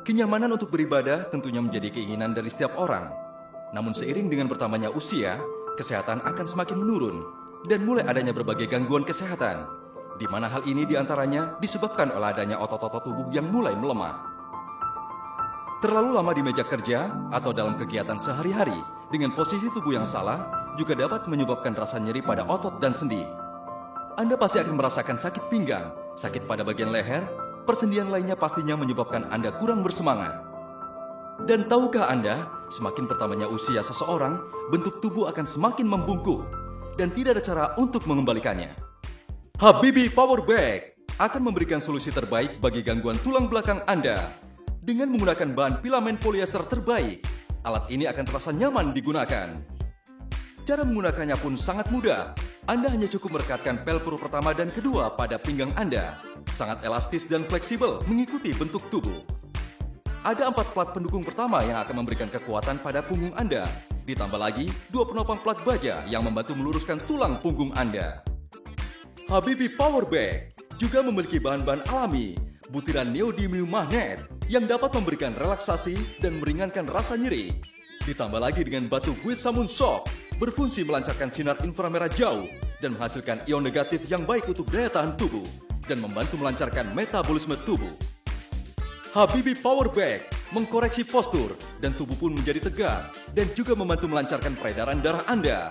Kenyamanan untuk beribadah tentunya menjadi keinginan dari setiap orang. Namun seiring dengan bertambahnya usia, kesehatan akan semakin menurun dan mulai adanya berbagai gangguan kesehatan, di mana hal ini diantaranya disebabkan oleh adanya otot-otot tubuh yang mulai melemah. Terlalu lama di meja kerja atau dalam kegiatan sehari-hari dengan posisi tubuh yang salah juga dapat menyebabkan rasa nyeri pada otot dan sendi. Anda pasti akan merasakan sakit pinggang, sakit pada bagian leher, persendian lainnya pastinya menyebabkan Anda kurang bersemangat. Dan tahukah Anda, semakin bertambahnya usia seseorang, bentuk tubuh akan semakin membungkuk dan tidak ada cara untuk mengembalikannya. Habibie Power Bag akan memberikan solusi terbaik bagi gangguan tulang belakang Anda. Dengan menggunakan bahan filamen polyester terbaik, alat ini akan terasa nyaman digunakan. Cara menggunakannya pun sangat mudah. Anda hanya cukup merekatkan pelpur pertama dan kedua pada pinggang Anda. Sangat elastis dan fleksibel mengikuti bentuk tubuh. Ada 4 plat pendukung pertama yang akan memberikan kekuatan pada punggung Anda. Ditambah lagi 2 penopang plat baja yang membantu meluruskan tulang punggung Anda. Habibie Power Bag juga memiliki bahan-bahan alami, butiran neodymium magnet yang dapat memberikan relaksasi dan meringankan rasa nyeri. Ditambah lagi dengan batu Guisamun Shock, berfungsi melancarkan sinar inframerah jauh dan menghasilkan ion negatif yang baik untuk daya tahan tubuh dan membantu melancarkan metabolisme tubuh. Habibie Power Bag mengkoreksi postur dan tubuh pun menjadi tegak dan juga membantu melancarkan peredaran darah Anda.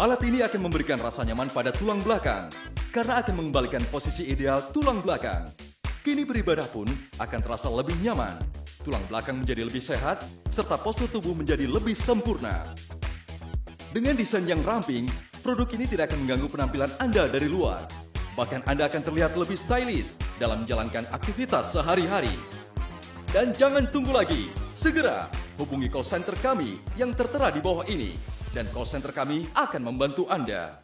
Alat ini akan memberikan rasa nyaman pada tulang belakang karena akan mengembalikan posisi ideal tulang belakang. Kini beribadah pun akan terasa lebih nyaman. Tulang belakang menjadi lebih sehat serta postur tubuh menjadi lebih sempurna. Dengan desain yang ramping, produk ini tidak akan mengganggu penampilan Anda dari luar. Bahkan Anda akan terlihat lebih stylish dalam menjalankan aktivitas sehari-hari. Dan jangan tunggu lagi, segera hubungi call center kami yang tertera di bawah ini. Dan call center kami akan membantu Anda.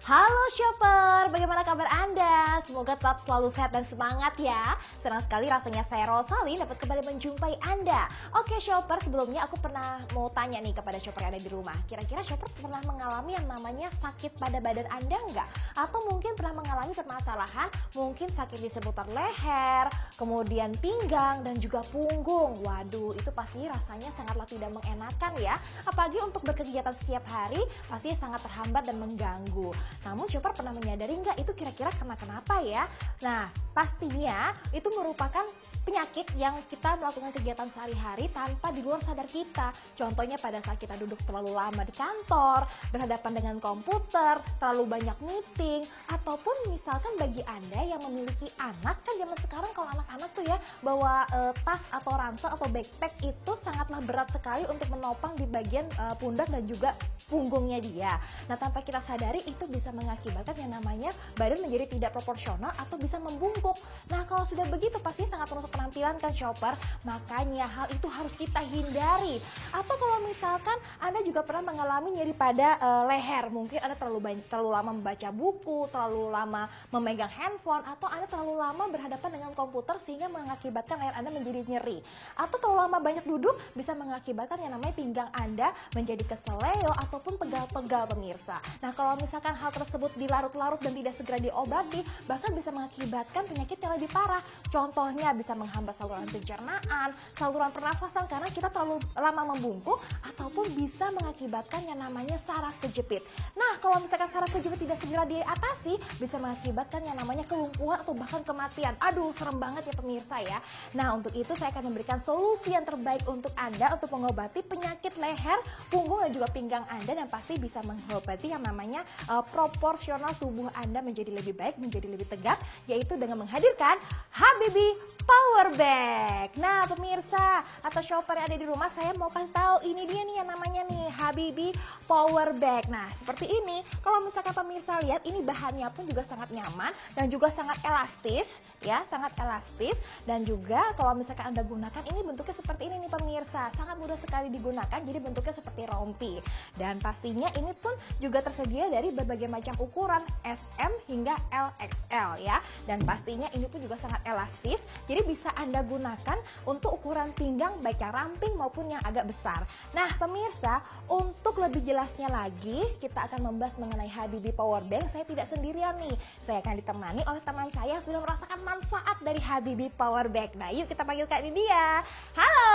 Halo shopper, bagaimana kabar Anda? Semoga tetap selalu sehat dan semangat ya. Senang sekali rasanya saya Rosalin dapat kembali menjumpai Anda. Oke shopper, sebelumnya aku pernah mau tanya nih kepada shopper yang ada di rumah. Kira-kira shopper pernah mengalami yang namanya sakit pada badan Anda enggak? Atau mungkin pernah mengalami permasalahan, mungkin sakit di seputar leher, kemudian pinggang dan juga punggung. Waduh, itu pasti rasanya sangatlah tidak mengenakan ya. Apalagi untuk berkegiatan setiap hari, pasti sangat terhambat dan mengganggu. Namun shopper pernah menyadari nggak itu kira-kira karena kenapa ya? Nah, pastinya itu merupakan penyakit yang kita melakukan kegiatan sehari-hari tanpa di luar sadar kita. Contohnya pada saat kita duduk terlalu lama di kantor, berhadapan dengan komputer, terlalu banyak meeting, ataupun misalkan bagi Anda yang memiliki anak, kan zaman sekarang kalau anak-anak tuh ya bawa tas atau ransel atau backpack itu sangatlah berat sekali untuk menopang di bagian pundak dan juga punggungnya dia. Nah, tanpa kita sadari itu bisa mengakibatkan yang namanya badan menjadi tidak proporsional atau bisa membungkuk. Nah, kalau sudah begitu pasti sangat merusak penampilan kan shopper. Makanya hal itu harus kita hindari. Atau kalau misalkan Anda juga pernah mengalami nyeri pada leher, mungkin Anda terlalu lama membaca buku, terlalu lama memegang handphone, atau Anda terlalu lama berhadapan dengan komputer sehingga mengakibatkan leher Anda menjadi nyeri. Atau terlalu lama banyak duduk bisa mengakibatkan yang namanya pinggang Anda menjadi keseleo ataupun pegal-pegal pemirsa. Nah, kalau misalkan hal tersebut dilarut-larut dan tidak segera diobati, bahkan bisa mengakibatkan penyakit yang lebih parah. Contohnya bisa menghambat saluran pencernaan, saluran pernafasan karena kita terlalu lama membungkuk, ataupun bisa mengakibatkan yang namanya saraf kejepit. Nah, kalau misalkan saraf kejepit tidak segera diatasi, bisa mengakibatkan yang namanya kelumpuhan atau bahkan kematian. Aduh, serem banget ya pemirsa ya. Nah, untuk itu saya akan memberikan solusi yang terbaik untuk Anda untuk mengobati penyakit leher, punggung dan juga pinggang Anda, dan pasti bisa mengobati yang namanya proporsional tubuh Anda menjadi lebih baik, menjadi lebih tegak, yaitu dengan menghadirkan Habibie Power Bag. Nah, pemirsa atau shopper yang ada di rumah, saya mau kasih tahu ini dia nih yang namanya nih Habibie Power Bag. Nah, seperti ini. Kalau misalkan pemirsa lihat, ini bahannya pun juga sangat nyaman dan juga sangat elastis ya, sangat elastis. Dan juga kalau misalkan Anda gunakan, ini bentuknya seperti ini nih pemirsa, sangat mudah sekali digunakan, jadi bentuknya seperti rompi. Dan pastinya ini pun juga tersedia dari berbagai macam ukuran SM hingga LXL ya. Dan pastinya ini pun juga sangat elastis, jadi bisa Anda gunakan untuk ukuran pinggang baik yang ramping maupun yang agak besar. Nah pemirsa, untuk lebih jelasnya lagi kita akan membahas mengenai Habibie Power Bag. Saya tidak sendirian nih, saya akan ditemani oleh teman saya yang sudah merasakan manfaat dari Habibie Power Bank. Nah, yuk kita panggil Kak Nidia. Halo.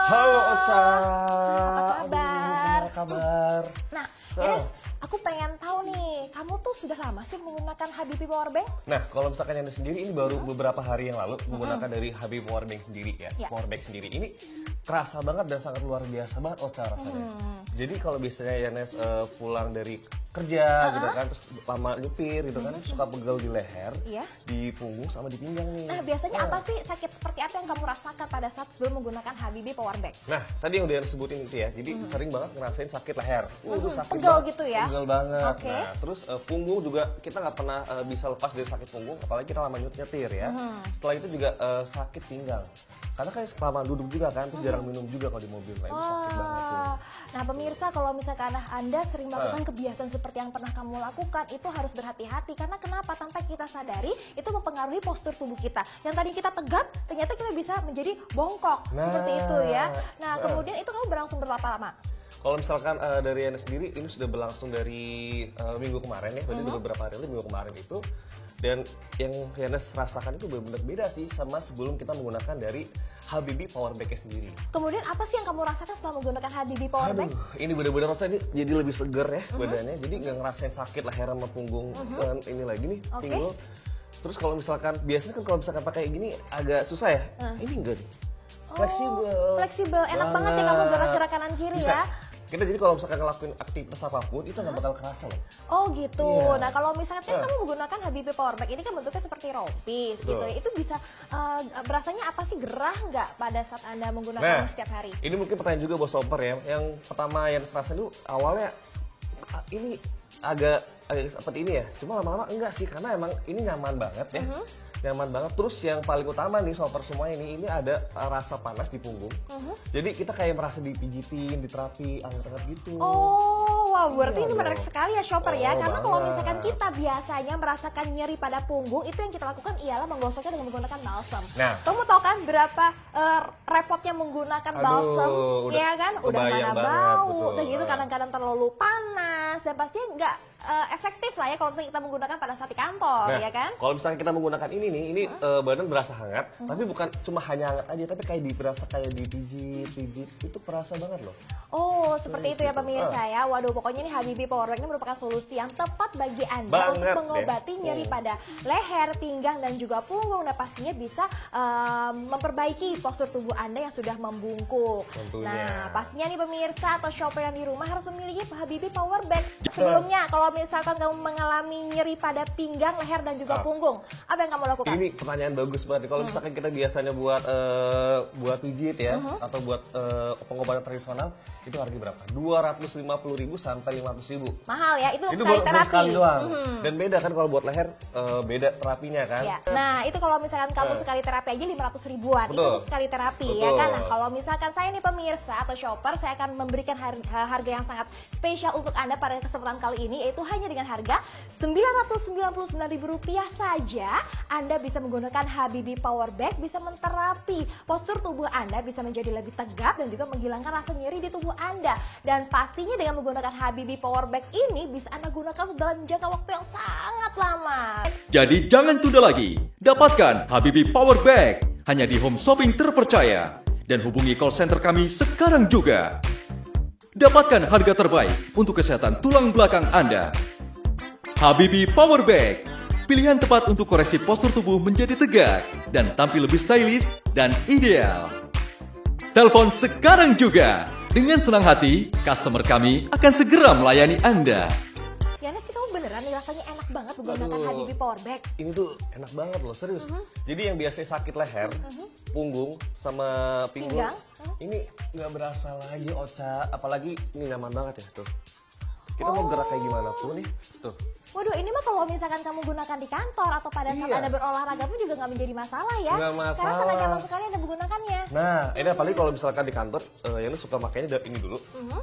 Halo Ocha. Apa kabar? Gimana kabar? Nah, Ines, aku pengen tahu nih, kamu tuh sudah lama sih menggunakan Habibie Power Bank? Nah, kalau misalkan yang sendiri ini baru beberapa hari yang lalu menggunakan dari Habibie Power Bank sendiri ya. Ya. Power Bank sendiri ini kerasa banget dan sangat luar biasa banget Ocha rasanya. Jadi kalau biasanya Yanes pulang dari kerja gitu kan, terus lama nyetir gitu kan, suka pegel di leher, Iya. di punggung sama di pinggang nih. Nah, biasanya apa sih sakit seperti apa yang kamu rasakan pada saat sebelum menggunakan Habibie Power Bank? Nah, tadi yang udah sebutin itu ya, jadi sering banget ngerasain sakit leher. Itu sakit Pegel banget. gitu ya? Pegel banget. Oke. Nah, terus punggung juga kita nggak pernah bisa lepas dari sakit punggung, apalagi kita lama nyetir ya. Setelah itu juga sakit pinggang. Karena kan lama duduk juga kan, terus jarang minum juga kalau di mobil. Nah, itu sakit banget tuh. Nah, pemirsa, kalau misalkan Anda sering melakukan kebiasaan seperti yang pernah kamu lakukan, itu harus berhati-hati. Karena kenapa? Tanpa kita sadari, itu mempengaruhi postur tubuh kita. Yang tadi kita tegap, ternyata kita bisa menjadi bongkok. Seperti itu ya. Nah, kemudian itu kamu berlangsung berapa lama? Kalau misalkan dari Yana sendiri, ini sudah berlangsung dari minggu kemarin ya, berarti udah beberapa hari lalu minggu kemarin itu. Dan yang Yana rasakan itu benar-benar beda sih sama sebelum kita menggunakan dari Habibie Power Bank sendiri. Kemudian apa sih yang kamu rasakan setelah menggunakan Habibie Power Bank? Ini benar-benar rasanya jadi lebih seger ya badannya, jadi nggak ngerasain sakit leher sama punggung ini lagi nih, pinggul. Terus kalau misalkan biasanya kan kalau misalkan pakai gini agak susah ya, ini enggak nih. Fleksibel, enak banget ya kamu gerak-gerak kanan kiri Bisa. ya. Kita jadi kalau misalkan ngelakuin aktivitas apapun itu nggak bakal kerasa loh. Oh gitu. Iya. Nah, kalau misalnya kan kamu menggunakan Habibie Power Bank ini kan bentuknya seperti rompis gitu ya. Itu bisa berasanya apa sih, gerah nggak pada saat Anda menggunakan setiap hari? Ini mungkin pertanyaan juga buat shopper ya. Yang pertama yang terasa itu awalnya ini agak seperti ini ya. Cuma lama-lama enggak sih, karena emang ini nyaman banget ya. Nyaman banget. Terus yang paling utama nih shopper semua ini ada rasa panas di punggung. Jadi kita kayak merasa dipijitin, diterapi, anget-anget gitu. Oh, wah, berarti ini Iya menarik dong. sekali ya shopper ya. Karena kalau Banget. misalkan kita biasanya merasakan nyeri pada punggung, itu yang kita lakukan ialah menggosoknya dengan menggunakan balsam. Nah. Kamu tahu kan berapa repotnya menggunakan balsam? udah Ya kan? Udah kebayang mana banget, bau, betul. dan gitu kadang-kadang terlalu panas, dan pastinya nggak efektif lah ya kalau misalnya kita menggunakan pada saat di kantor, Nah, ya kan? kalau misalnya kita menggunakan ini nih, ini badan berasa hangat, tapi bukan cuma hanya hangat aja, tapi kayak berasa kayak dipijit, itu perasa banget loh. Oh, seperti itu ya gitu. pemirsa ya. Waduh, pokoknya ini Habibie Power Bank ini merupakan solusi yang tepat bagi Anda Banget untuk deh. mengobati nyeri pada leher, pinggang, dan juga punggung. Dan pastinya bisa memperbaiki postur tubuh Anda yang sudah membungkuk. Tentunya. Nah, pastinya nih pemirsa atau shopper yang di rumah harus memiliki Habibie Power Bank. Sebelumnya, kalau misalkan kamu mengalami nyeri pada pinggang, leher, dan juga punggung, apa yang kamu lakukan? Ini pertanyaan bagus banget. Kalau misalkan kita biasanya buat pijit ya, atau buat pengobatan tradisional, itu harganya berapa? 250.000 sampai 500.000. Mahal ya, itu Itu sekali baru terapi. sekali doang. Dan beda kan kalau buat leher, beda terapinya kan. Ya. Nah, itu kalau misalkan kamu sekali terapi aja 500 ribuan, itu Betul. untuk sekali terapi Betul. ya kan. Nah, kalau misalkan saya nih pemirsa atau shopper, saya akan memberikan harga yang sangat spesial untuk Anda pada kesempatan kali ini, yaitu hanya dengan harga Rp999.000 saja. Anda bisa menggunakan Habibie Power Bank, bisa menterapi postur tubuh Anda, bisa menjadi lebih tegap dan juga menghilangkan rasa nyeri di tubuh Anda. Dan pastinya dengan menggunakan Habibie Power Bank ini bisa Anda gunakan dalam jangka waktu yang sangat lama. Jadi jangan tunda lagi. Dapatkan Habibie Power Bank hanya di home shopping terpercaya. Dan hubungi call center kami sekarang juga. Dapatkan harga terbaik untuk kesehatan tulang belakang Anda. Habibie Power Bank, pilihan tepat untuk koreksi postur tubuh menjadi tegak dan tampil lebih stylish dan ideal. Telepon sekarang juga. Dengan senang hati, customer kami akan segera melayani Anda. Yana sih, kamu beneran nih rasanya enak banget menggunakan Aduh. Habibie Power Bank. Ini tuh enak banget loh, serius. Jadi yang biasanya sakit leher, punggung, sama pinggul, Pinggang. ini nggak berasa lagi, Ocha. Apalagi ini nyaman banget ya tuh. Kita mau gerak kayak gimana pun nih, tuh. Waduh, ini mah kalau misalkan kamu gunakan di kantor atau pada saat Iya. Anda berolahraga pun juga nggak menjadi masalah ya. Nggak Karena masalah. sangat nyaman sekali Anda menggunakannya. Nah, ini apalagi kalau misalkan di kantor, yang lu suka makainya dari ini dulu,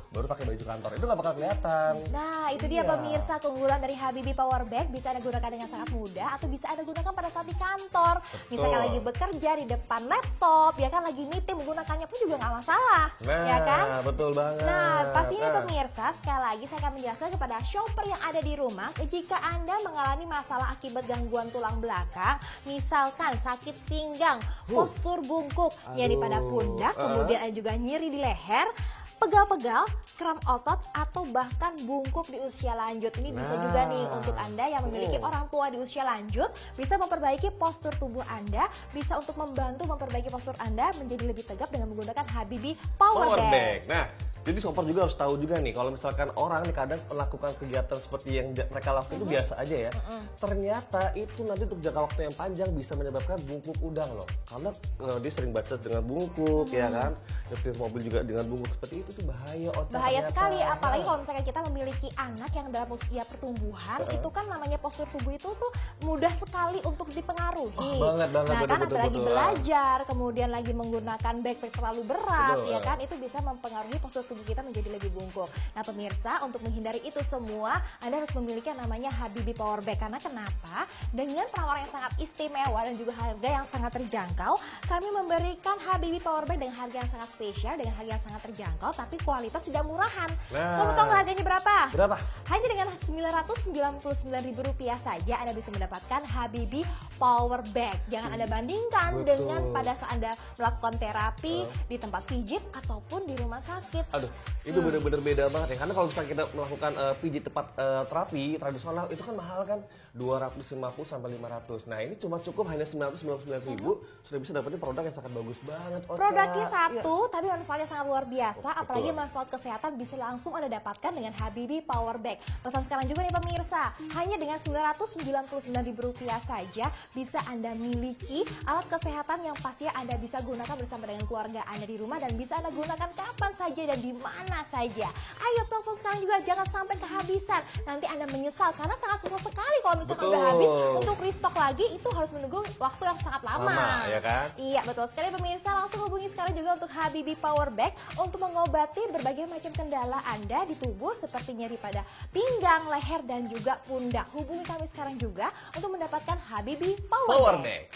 baru pakai baju kantor. Itu nggak bakal kelihatan. Nah, itu dia Iya. pemirsa keunggulan dari Habibie Power Bank. Bisa Anda gunakan dengan sangat mudah atau bisa Anda gunakan pada saat di kantor. Misalkan lagi bekerja di depan laptop, ya kan lagi meeting, menggunakannya pun juga nggak masalah. Nah, Ya kan? betul banget. Nah, pastinya Nah. pemirsa, sekali lagi saya akan menjelaskan kepada shopper yang ada di rumah, jika Anda mengalami masalah akibat gangguan tulang belakang, misalkan sakit pinggang, postur bungkuk, nyeri pada pundak, kemudian ada juga nyeri di leher, pegal-pegal, kram otot, atau bahkan bungkuk di usia lanjut. Ini bisa juga nih untuk Anda yang memiliki orang tua di usia lanjut, bisa memperbaiki postur tubuh Anda, bisa untuk membantu memperbaiki postur Anda menjadi lebih tegap dengan menggunakan Habibie Power Bag. Nah, jadi Soper juga harus tahu juga nih, kalau misalkan orang nih kadang melakukan kegiatan seperti yang mereka lakukan itu biasa aja ya. Ternyata itu nanti untuk jangka waktu yang panjang bisa menyebabkan bungkuk udang loh. Karena dia sering baca dengan bungkuk, ya kan. Nyetir mobil juga dengan bungkuk seperti itu bahaya, Ocha. Bahaya sekali, apalagi kalau misalkan kita memiliki anak yang dalam usia pertumbuhan, itu kan namanya postur tubuh itu tuh mudah sekali untuk dipengaruhi. Banget, nah kan apalagi belajar, kemudian lagi menggunakan backpack terlalu berat, ya kan, itu bisa mempengaruhi postur tubuh kita menjadi lebih bungkuk. Nah pemirsa, untuk menghindari itu semua, Anda harus memiliki yang namanya Habibie Power Bag. Karena kenapa? Dengan penawaran yang sangat istimewa dan juga harga yang sangat terjangkau, kami memberikan Habibie Power Bag dengan harga yang sangat spesial, dengan harga yang sangat terjangkau, tapi kualitas tidak murahan. Kamu tahu nggak harganya berapa? Berapa? Hanya dengan Rp999.000 saja Anda bisa mendapatkan Habibie Power Bag. Jangan Anda bandingkan dengan pada saat Anda melakukan terapi di tempat pijit ataupun di rumah sakit. Aduh, itu bener-bener beda banget ya. Karena kalau misalnya kita melakukan pijit tempat terapi tradisional itu kan mahal kan, 250 sampai 500. Nah ini cuma cukup hanya 999.000 sudah bisa dapetin produk yang sangat bagus banget. Ocha. Produknya satu, tapi manfaatnya sangat luar biasa. Apalagi manfaat kesehatan bisa langsung Anda dapatkan dengan Habibie Power Bag. Pesan sekarang juga nih pemirsa, hanya dengan Rp999.000 saja bisa Anda miliki alat kesehatan yang pastinya Anda bisa gunakan bersama dengan keluarga Anda di rumah dan bisa Anda gunakan kapan saja dan di mana saja. Ayo telepon sekarang juga, jangan sampai kehabisan. Nanti Anda menyesal karena sangat susah sekali kalau misalkan udah habis, untuk restock lagi itu harus menunggu waktu yang sangat lama. Ya kan? Iya betul sekali pemirsa, langsung hubungi sekarang juga untuk Habibie Power Bag untuk mengobati berbagai macam kendala Anda di tubuh seperti nyeri pada pinggang, leher dan juga pundak. Hubungi kami sekarang juga untuk mendapatkan Habibie Power Bag.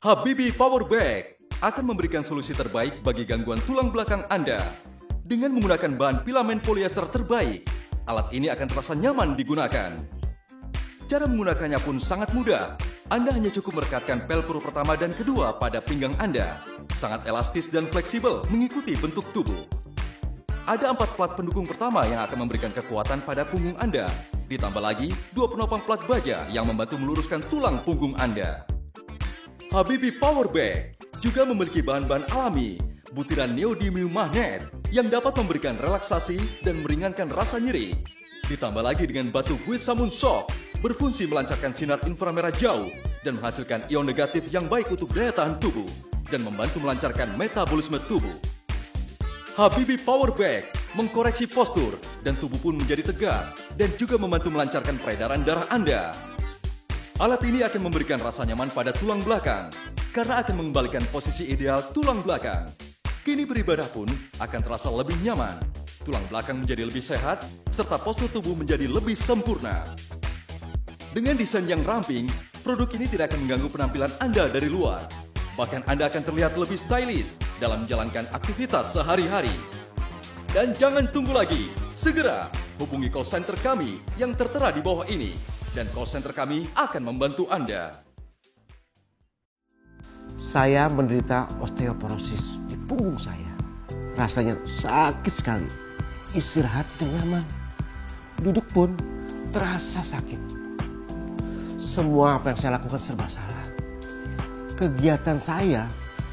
Habibie Power Bag akan memberikan solusi terbaik bagi gangguan tulang belakang Anda. Dengan menggunakan bahan filamen polyester terbaik, alat ini akan terasa nyaman digunakan. Cara menggunakannya pun sangat mudah. Anda hanya cukup merekatkan pelpuru pertama dan kedua pada pinggang Anda. Sangat elastis dan fleksibel mengikuti bentuk tubuh. Ada 4 plat pendukung pertama yang akan memberikan kekuatan pada punggung Anda. Ditambah lagi 2 penopang plat baja yang membantu meluruskan tulang punggung Anda. Habibie Power Bag juga memiliki bahan-bahan alami, butiran neodymium magnet yang dapat memberikan relaksasi dan meringankan rasa nyeri. Ditambah lagi dengan batu Guisamun Shock, berfungsi melancarkan sinar inframerah jauh dan menghasilkan ion negatif yang baik untuk daya tahan tubuh dan membantu melancarkan metabolisme tubuh. Habibie Power Bag mengkoreksi postur dan tubuh pun menjadi tegak dan juga membantu melancarkan peredaran darah Anda. Alat ini akan memberikan rasa nyaman pada tulang belakang karena akan mengembalikan posisi ideal tulang belakang. Kini beribadah pun akan terasa lebih nyaman. Tulang belakang menjadi lebih sehat serta postur tubuh menjadi lebih sempurna. Dengan desain yang ramping, produk ini tidak akan mengganggu penampilan Anda dari luar. Bahkan Anda akan terlihat lebih stylish dalam menjalankan aktivitas sehari-hari. Dan jangan tunggu lagi, segera hubungi call center kami yang tertera di bawah ini. Dan call center kami akan membantu Anda. Saya menderita osteoporosis di punggung saya. Rasanya sakit sekali. Istirahat tidak nyaman. Duduk pun terasa sakit. Semua apa yang saya lakukan serba salah. Kegiatan saya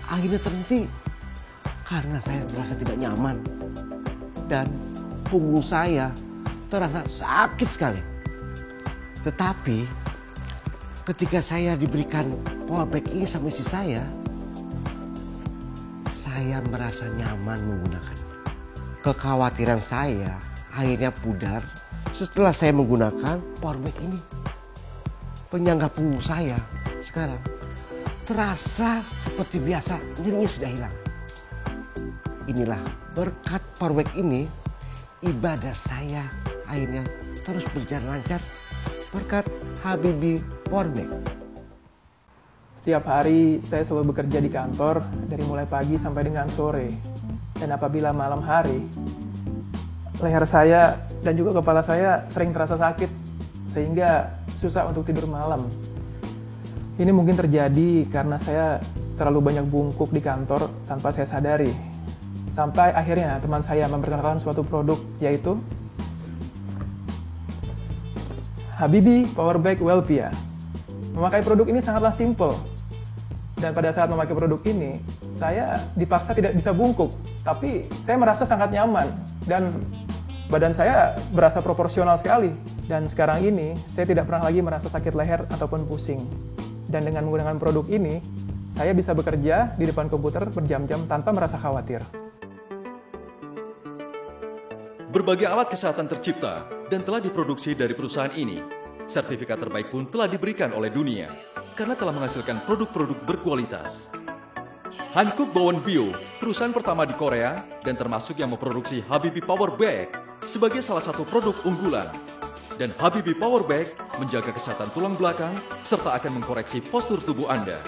akhirnya terhenti karena saya merasa tidak nyaman. Dan punggung saya terasa sakit sekali. Tetapi ketika saya diberikan power bag ini sama istri saya merasa nyaman menggunakannya. Kekhawatiran saya akhirnya pudar setelah saya menggunakan power bag ini. Penyangga punggung saya sekarang terasa seperti biasa, nyerinya sudah hilang. Inilah berkat power bag ini, ibadah saya akhirnya terus berjalan lancar berkat Habibie Power Bag. Setiap hari saya selalu bekerja di kantor dari mulai pagi sampai dengan sore. Dan apabila malam hari, leher saya dan juga kepala saya sering terasa sakit sehingga susah untuk tidur malam. Ini mungkin terjadi karena saya terlalu banyak bungkuk di kantor tanpa saya sadari. Sampai akhirnya teman saya memperkenalkan suatu produk, yaitu Habibie Powerback Wellpia. Memakai produk ini sangatlah simple. Dan pada saat memakai produk ini, saya dipaksa tidak bisa bungkuk. Tapi saya merasa sangat nyaman. Dan badan saya berasa proporsional sekali. Dan sekarang ini, saya tidak pernah lagi merasa sakit leher ataupun pusing. Dan dengan menggunakan produk ini, saya bisa bekerja di depan komputer berjam-jam tanpa merasa khawatir. Berbagai alat kesehatan tercipta dan telah diproduksi dari perusahaan ini. Sertifikat terbaik pun telah diberikan oleh dunia karena telah menghasilkan produk-produk berkualitas. Hankook Bowen Bio, perusahaan pertama di Korea dan termasuk yang memproduksi Habibie Powerback sebagai salah satu produk unggulan. Dan Habibie Powerback menjaga kesehatan tulang belakang serta akan mengkoreksi postur tubuh Anda.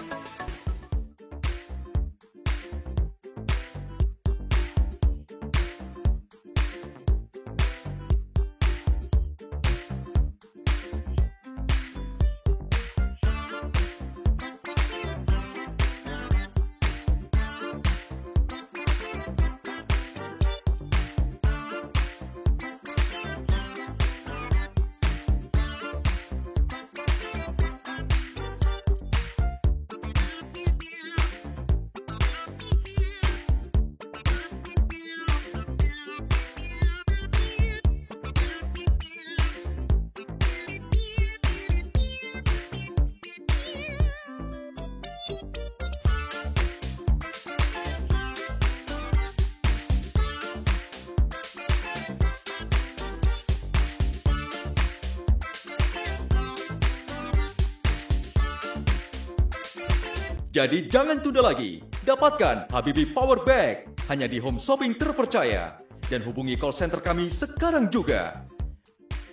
Jadi jangan tunda lagi, dapatkan Habibie Powerback hanya di home shopping terpercaya dan hubungi call center kami sekarang juga.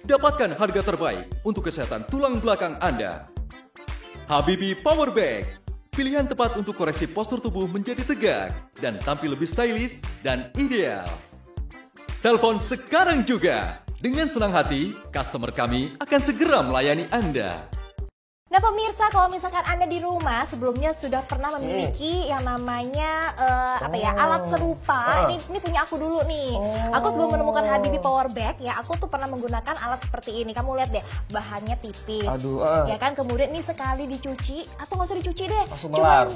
Dapatkan harga terbaik untuk kesehatan tulang belakang Anda. Habibie Powerback, pilihan tepat untuk koreksi postur tubuh menjadi tegak dan tampil lebih stylish dan ideal. Telepon sekarang juga. Dengan senang hati, customer kami akan segera melayani Anda. Nah pemirsa, kalau misalkan Anda di rumah sebelumnya sudah pernah memiliki yang namanya alat serupa, ini punya aku dulu nih. Aku sebelum menemukan Habibie Powerback ya, aku tuh pernah menggunakan alat seperti ini. Kamu lihat deh, bahannya tipis. Ya kan, kemudian ini sekali dicuci atau nggak usah dicuci deh. Cuman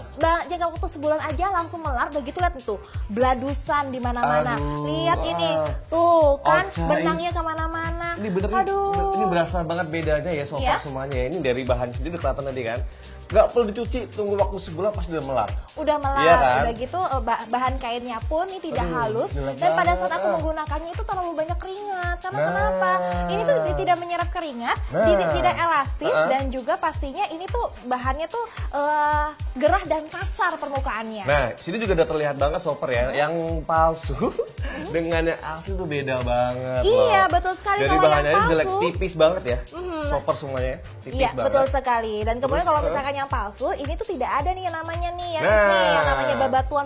jangka waktu sebulan aja langsung melar. Begitu lihat tuh, bladusan di mana-mana. Lihat ini, tuh kan benangnya kemana-mana. Ini bener, ini berasa banget bedanya ya sofa semuanya. Ini dari bahan sendiri udah kelihatan tadi kan, nggak perlu dicuci, tunggu waktu sebulan pas udah melar. Udah melar, iya kan? Udah gitu bahan kainnya pun ini tidak halus dan pada saat aku menggunakannya itu terlalu banyak keringat. Karena kenapa? Ini tuh tidak menyerap keringat, tidak elastis dan juga pastinya ini tuh bahannya tuh gerah dan kasar permukaannya. Nah, sini juga udah terlihat banget shopper ya, yang palsu dengan yang asli tuh beda banget. Iya, loh. betul sekali. Jadi bahannya ini jelek, tipis banget ya, shopper semuanya, tipis iya, banget. Betul sekali. Dan kemudian kalau misalkan yang palsu, ini tuh tidak ada nih yang namanya nih, yang namanya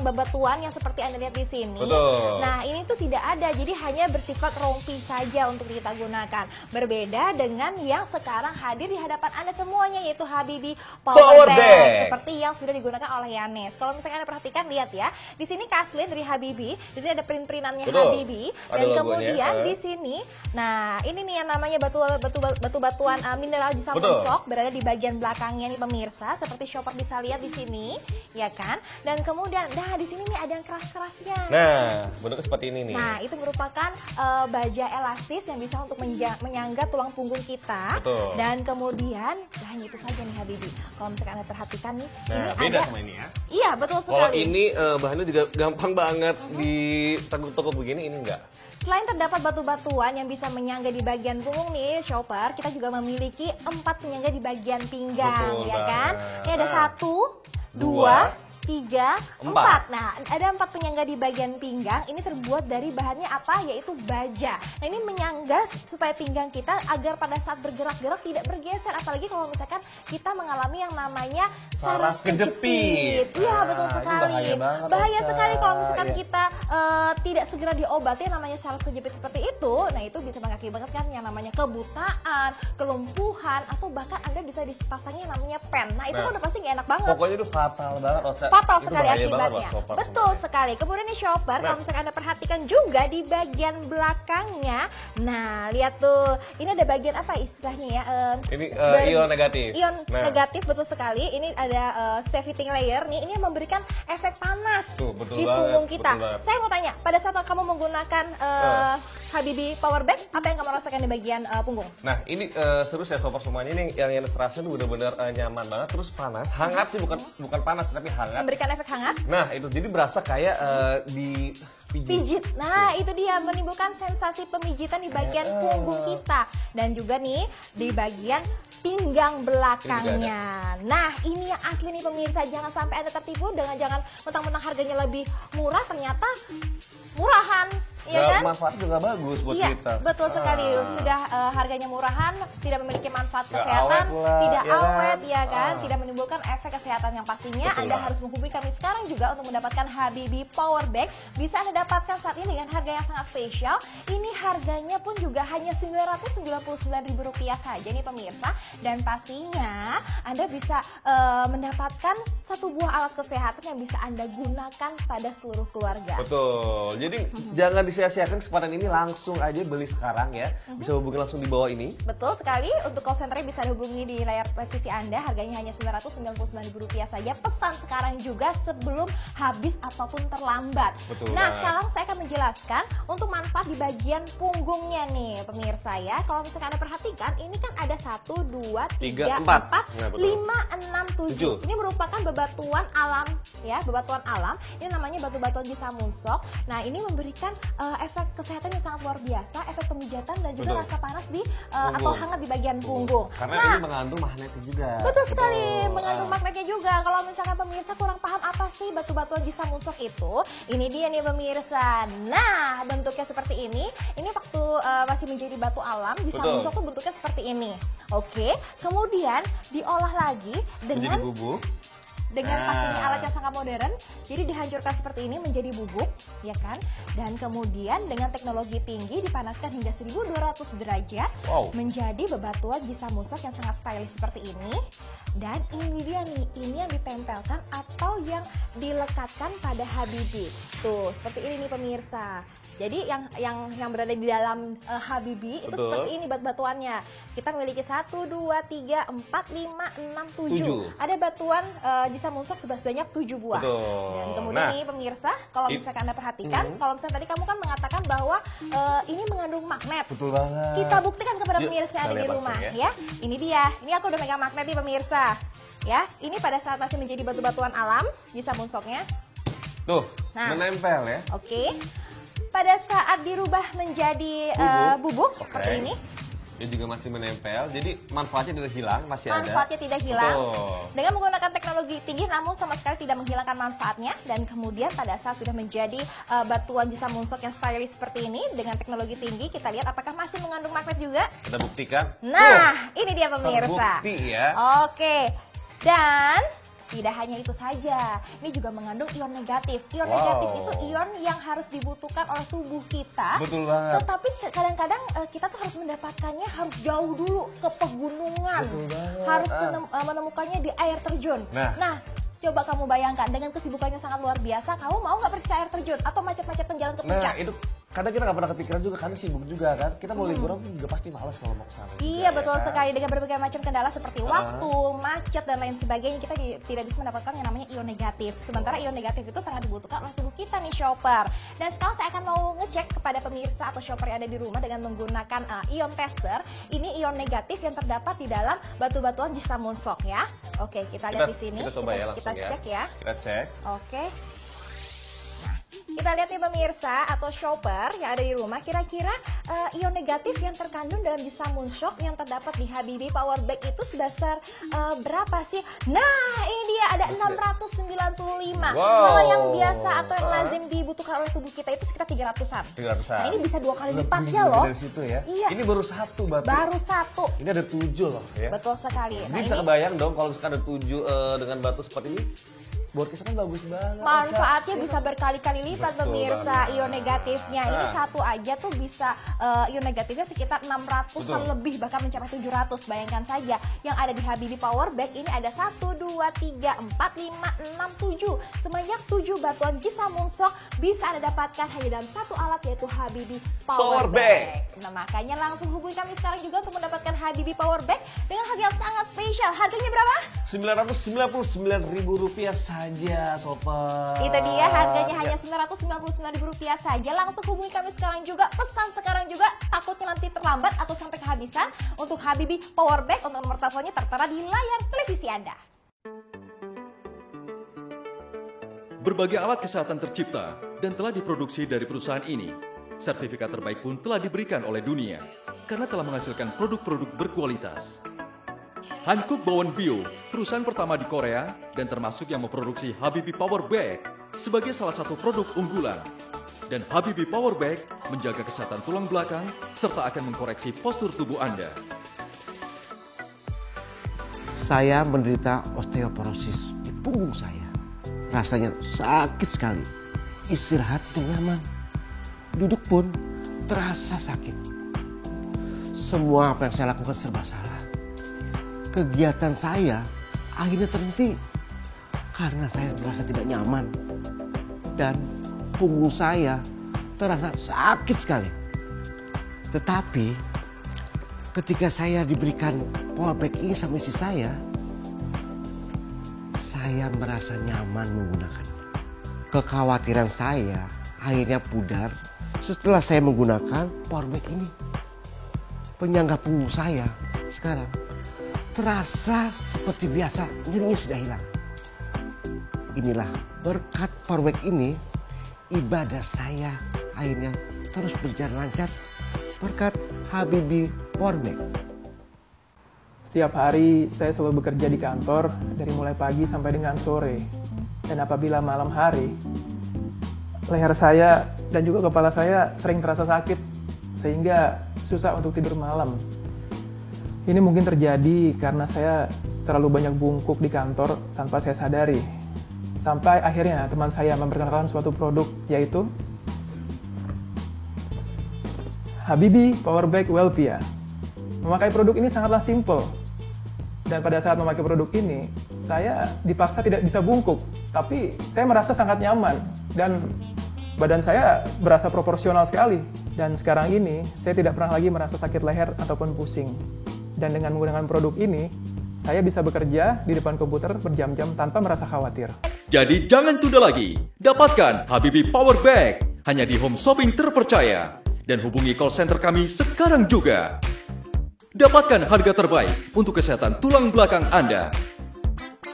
babatuan yang seperti Anda lihat di sini. Betul. Nah, ini tuh tidak ada, jadi hanya bersifat rompi saja untuk kita gunakan. Berbeda dengan yang sekarang hadir di hadapan Anda semuanya, yaitu Habibie Powerback, seperti yang sudah digunakan oleh Yanes. Kalau misalkan Anda perhatikan, lihat ya, di sini Kaslin dari Habibie, di sini ada print-printannya Habibie, dan kemudian di sini, nah ini nih yang namanya batu-batuan mineral di sok berada di bagian belakangnya nih pemirsa, seperti shopper bisa lihat di sini, ya kan? Dan kemudian, nah di sini nih ada yang keras-kerasnya. Nah, bentuknya seperti ini nih. Nah, itu merupakan baja elastis yang bisa untuk menyangga tulang punggung kita. Betul. Dan kemudian, nah itu saja nih Habibie. Kalau misalkan Anda perhatikan nih, nah, ini beda ada, sama ini ya. Iya, betul sekali. Kalau ini bahannya juga gampang banget di toko-toko begini, ini enggak. Selain terdapat batu-batuan yang bisa menyangga di bagian punggung nih, shopper, kita juga memiliki 4 penyangga di bagian pinggang, betul ya kan? banget. Ini ada 1, 2, 3, 4. Nah, ada 4 penyangga di bagian pinggang. Ini terbuat dari bahannya apa? Yaitu baja. Nah, ini menyangga supaya pinggang kita agar pada saat bergerak-gerak tidak bergeser. Apalagi kalau misalkan kita mengalami yang namanya saraf kejepit. Iya, betul sekali. Bahaya sekali kalau misalkan kita tidak segera diobati yang namanya saraf kejepit seperti itu. Nah, itu bisa mengakibatkan yang namanya kebutaan, kelumpuhan, atau bahkan Anda bisa dipasangnya yang namanya pen. Nah, itu kan udah pasti nggak enak banget. Pokoknya itu fatal banget, Ocha. Fatal Itu sekali bahaya akibatnya. banget buat shopper Betul sebenarnya. sekali. Kemudian nih shopper, kalau misalkan Anda perhatikan juga di bagian belakangnya. Nah, lihat tuh. Ini ada bagian apa istilahnya ya? Ini ion negatif. Ion Nah. negatif, betul sekali. Ini ada safety layer nih. Ini yang memberikan efek panas Tuh, betul di banget, punggung kita. betul banget. Saya mau tanya, pada saat kamu menggunakan Habibie Power Bank, apa yang kamu rasakan di bagian punggung? Nah, ini seru ya shopper semuanya, ini yang terasa tuh bener-bener nyaman banget, terus panas, hangat sih, bukan panas tapi hangat. Memberikan efek hangat? Nah, itu jadi berasa kayak di Pijit. Nah, itu dia menimbulkan sensasi pemijitan di bagian punggung kita dan juga nih di bagian pinggang belakangnya. Nah, ini yang asli nih pemirsa, jangan sampai Anda tertipu dengan jangan mentang-mentang harganya lebih murah ternyata murahan, ya kan? Manfaat juga bagus buat Iya, kita. betul sekali. Sudah harganya murahan, tidak memiliki manfaat Nggak kesehatan, awet lah, tidak ya kan? awet, ya kan? Tidak menimbulkan efek kesehatan yang pastinya. Betul Anda lah. harus menghubungi kami sekarang juga untuk mendapatkan Habibie Power Bank. Bisa Anda dapatkan saat ini dengan harga yang sangat spesial. Ini harganya pun juga hanya Rp999.000 saja nih pemirsa. Dan pastinya Anda bisa mendapatkan satu buah alat kesehatan yang bisa Anda gunakan pada seluruh keluarga. Betul. Jadi jangan disia-siakan kesempatan ini, langsung aja beli sekarang ya. Bisa hubungi langsung di bawah ini. Betul sekali, untuk call center bisa dihubungi di layar televisi Anda, harganya hanya Rp999.000 saja. Pesan sekarang juga sebelum habis ataupun terlambat. Betul Nah, banget. sekarang saya akan menjelaskan untuk manfaat di bagian punggungnya nih pemirsa ya. Kalau misalkan Anda perhatikan, ini kan ada 1, 2, 3, 4, Nah, betul. 5, 6, 7. Tujuh. Ini merupakan bebatuan alam ya, bebatuan alam. Ini namanya batu-batuan Jisamunsok. Nah, ini memberikan efek kesehatan yang sangat luar biasa, efek pemijatan dan juga Betul. rasa panas di atau hangat di bagian punggung. Karena Nah, ini mengandung magnetnya juga. betul sekali, mengandung Ah. magnetnya juga. Kalau misalkan pemirsa kurang paham apa sih batu-batuan Jisamunsok itu, ini dia nih pemirsa. Nah, bentuknya seperti ini. Ini waktu masih menjadi batu alam, Jisamunsok tuh bentuknya seperti ini. Oke, kemudian diolah lagi Menjadi dengan bubuk. pastinya alatnya sangat modern, jadi dihancurkan seperti ini menjadi bubuk, ya kan? Dan kemudian dengan teknologi tinggi dipanaskan hingga 1200 derajat, menjadi bebatuan Jisamunsok yang sangat stylish seperti ini. Dan ini dia nih, ini yang ditempelkan atau yang dilekatkan pada Habibie. Tuh, seperti ini nih pemirsa. Jadi yang berada di dalam Habibie itu Betul. seperti ini batuannya. Kita memiliki 1, 2, 3, 4, 5, 6, 7. Ada batuan Jisamunsok sebanyak 7 buah. Betul. Dan kemudian Nah, nih pemirsa, kalau misalkan Anda perhatikan, kalau misalnya tadi kamu kan mengatakan bahwa ini mengandung magnet. betul banget. Kita buktikan kepada Yuk, pemirsa yang kita ada di lihat rumah langsung ya. Ini dia. Ini aku udah megang magnet nih pemirsa. Ya, ini pada saat masih menjadi batu-batuan alam Jisamunsoknya. Tuh, Nah. menempel ya. Oke. Pada saat dirubah menjadi bubuk Oke. seperti ini, Dia juga masih menempel, jadi manfaatnya tidak hilang, masih ada. manfaatnya tidak hilang. Betul. Dengan menggunakan teknologi tinggi namun sama sekali tidak menghilangkan manfaatnya. Dan kemudian pada saat sudah menjadi batuan Jisamunsok yang stylish seperti ini dengan teknologi tinggi, kita lihat apakah masih mengandung magnet juga. Kita buktikan. Nah, ini dia pemirsa. Terbukti ya. Oke. Dan tidak hanya itu saja, ini juga mengandung ion negatif. Ion Wow. negatif itu ion yang harus dibutuhkan oleh tubuh kita. Betul banget. Tetapi kadang-kadang kita tuh harus mendapatkannya harus jauh dulu ke pegunungan. Betul banget. Harus menemukannya di air terjun. Nah. Coba kamu bayangkan dengan kesibukannya sangat luar biasa, kamu mau nggak pergi ke air terjun atau macet-macet jalan ke puncak? Nah, itu kadang kita nggak pernah kepikiran juga, kan sibuk juga kan. Kita mau liburan juga pasti males kalau mau kesana. Iya, juga, betul ya kan? sekali. Dengan berbagai macam kendala seperti waktu, macet, dan lain sebagainya, kita tidak bisa mendapatkan yang namanya ion negatif. Sementara ion negatif itu sangat dibutuhkan oleh tubuh kita nih, shopper. Dan sekarang saya akan mau ngecek kepada pemirsa atau shopper yang ada di rumah dengan menggunakan ion tester. Ini ion negatif yang terdapat di dalam batu-batuan Jisamunsok ya. Oke, kita lihat di sini. Kita coba ya langsung kita ya. cek ya. Kita cek. Oke. Kita lihat nih pemirsa atau shopper yang ada di rumah, kira-kira ion negatif yang terkandung dalam jus Samun Shock yang terdapat di Habibie Power Bag itu sebesar berapa sih? Nah, ini dia ada 695. Kalau yang biasa atau yang lazim dibutuhkan oleh tubuh kita itu sekitar 300-an. 300-an. Nah, ini bisa 2 kali lipatnya loh. Dari situ ya. Iya. Ini baru 1 batu. Baru 1. Ini ada 7 loh ya. Betul sekali. Jadi Nah, bisa ini kebayang dong kalau misalkan ada 7 dengan batu seperti ini. Buat kita kan bagus banget. manfaatnya bisa berkali-kali lipat Betul pemirsa banget. ion negatifnya. Ini Nah. satu aja tuh bisa ion negatifnya sekitar 600-an Betul. lebih, bahkan mencapai 700. Bayangkan saja yang ada di Habibie Power Bag ini ada 1, 2, 3, 4, 5, 6, 7. Sebanyak 7 batuan jus Samun Shock bisa Anda dapatkan hanya dalam satu alat, yaitu Habibie Power Power Bag. Nah, makanya langsung hubungi kami sekarang juga untuk mendapatkan Habibie Power Bag dengan harga yang sangat spesial. Harganya berapa? Rp999.000 saja, Sobat. Itu dia, harganya hanya Ya. Rp999.000 saja. Langsung hubungi kami sekarang juga, pesan sekarang juga, takutnya nanti terlambat atau sampai kehabisan. Untuk Habibie Power Bag, untuk nomor teleponnya tertera di layar televisi Anda. Berbagai alat kesehatan tercipta dan telah diproduksi dari perusahaan ini. Sertifikat terbaik pun telah diberikan oleh dunia karena telah menghasilkan produk-produk berkualitas. Hankook Bowen Bio, perusahaan pertama di Korea dan termasuk yang memproduksi Habibie Power Bag sebagai salah satu produk unggulan. Dan Habibie Power Bag menjaga kesehatan tulang belakang serta akan mengkoreksi postur tubuh Anda. Saya menderita osteoporosis di punggung saya. Rasanya sakit sekali. Istirahat tidak nyaman. Duduk pun terasa sakit. Semua apa yang saya lakukan serba salah. Kegiatan saya akhirnya terhenti karena saya merasa tidak nyaman. Dan punggung saya terasa sakit sekali. Tetapi ketika saya diberikan power bag ini sama istri saya merasa nyaman menggunakannya. Kekhawatiran saya akhirnya pudar setelah saya menggunakan power bag ini. Penyangga punggung saya sekarang terasa seperti biasa, nyerinya sudah hilang. Inilah berkat power bag ini, ibadah saya akhirnya terus berjalan lancar berkat Habibie Power Bag. Setiap hari saya selalu bekerja di kantor dari mulai pagi sampai dengan sore. Dan apabila malam hari, leher saya dan juga kepala saya sering terasa sakit sehingga susah untuk tidur malam. Ini mungkin terjadi karena saya terlalu banyak bungkuk di kantor tanpa saya sadari. Sampai akhirnya teman saya memperkenalkan suatu produk, yaitu Habibie Power Bag Welpia. Memakai produk ini sangatlah simple. Dan pada saat memakai produk ini, saya dipaksa tidak bisa bungkuk. Tapi saya merasa sangat nyaman. Dan badan saya berasa proporsional sekali. Dan sekarang ini, saya tidak pernah lagi merasa sakit leher ataupun pusing. Dan dengan menggunakan produk ini, saya bisa bekerja di depan komputer berjam-jam tanpa merasa khawatir. Jadi jangan tunda lagi. Dapatkan Habibie Power Bag hanya di home shopping terpercaya. Dan hubungi call center kami sekarang juga. Dapatkan harga terbaik untuk kesehatan tulang belakang Anda.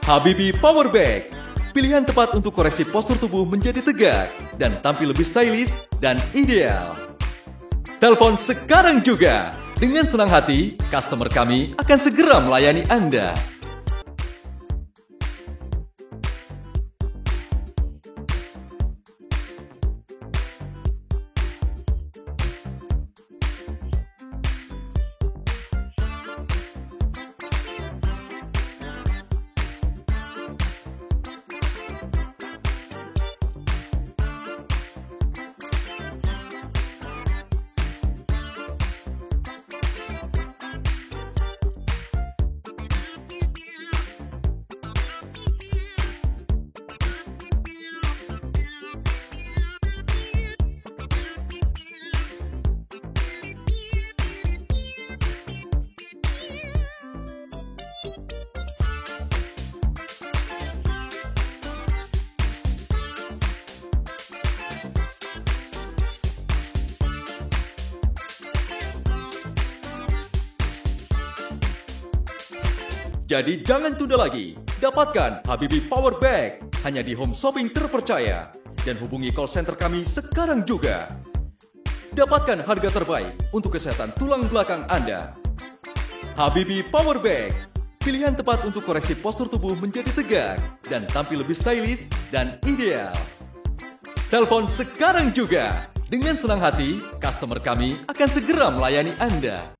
Habibie Power Bag, pilihan tepat untuk koreksi postur tubuh menjadi tegak dan tampil lebih stylish dan ideal. Telepon sekarang juga. Dengan senang hati, customer kami akan segera melayani Anda. Jadi jangan tunda lagi. Dapatkan Habibie Power Bag hanya di home shopping terpercaya. Dan hubungi call center kami sekarang juga. Dapatkan harga terbaik untuk kesehatan tulang belakang Anda. Habibie Power Bag, pilihan tepat untuk koreksi postur tubuh menjadi tegak dan tampil lebih stylish dan ideal. Telepon sekarang juga. Dengan senang hati, customer kami akan segera melayani Anda.